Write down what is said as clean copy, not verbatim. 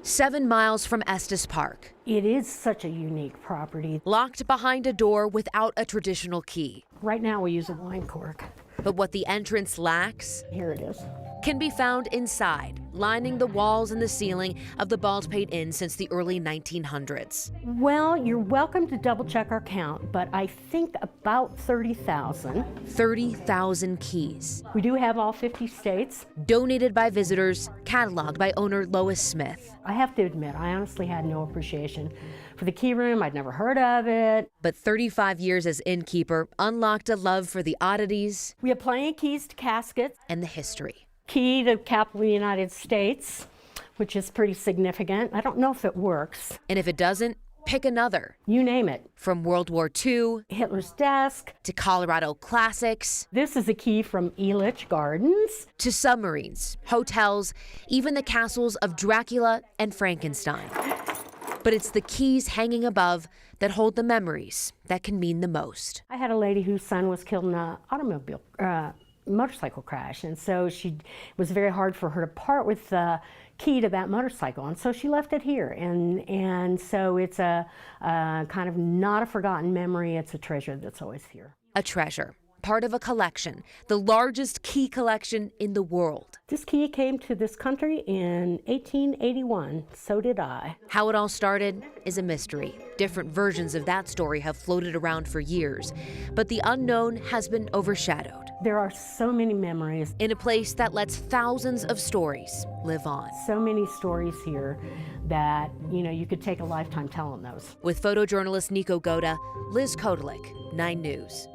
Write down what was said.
7 miles from Estes Park. It is such a unique property. Locked behind a door without a traditional key. Right now we use a wine cork. But what the entrance lacks Here it is. can be found inside, lining the walls and the ceiling of the Baldpate Inn since the early 1900s. Well, you're welcome to double check our count, but I think about 30,000. 30,000 keys. We do have all 50 states. Donated by visitors, cataloged by owner Lois Smith. I have to admit, I honestly had no appreciation for the key room. I'd never heard of it. But 35 years as innkeeper unlocked a love for the oddities. We have plenty of keys to caskets. And the history. Key to capital of the United States, which is pretty significant. I don't know if it works. And if it doesn't, pick another. You name it. From World War II, Hitler's desk, to Colorado classics. This is a key from Elitch Gardens. To submarines, hotels, even the castles of Dracula and Frankenstein. But it's the keys hanging above that hold the memories that can mean the most. I had a lady whose son was killed in an motorcycle crash, and so it was very hard for her to part with the key to that motorcycle, and so she left it here, and so it's a kind of not a forgotten memory. It's a treasure that's always here. A treasure, part of a collection, the largest key collection in the world. This key came to this country in 1881. So did I. How it all started is a mystery. Different versions of that story have floated around for years, but the unknown has been overshadowed. There are so many memories. In a place that lets thousands of stories live on. So many stories here that, you could take a lifetime telling those. With photojournalist Nico Goda, Liz Kotelik, 9 News.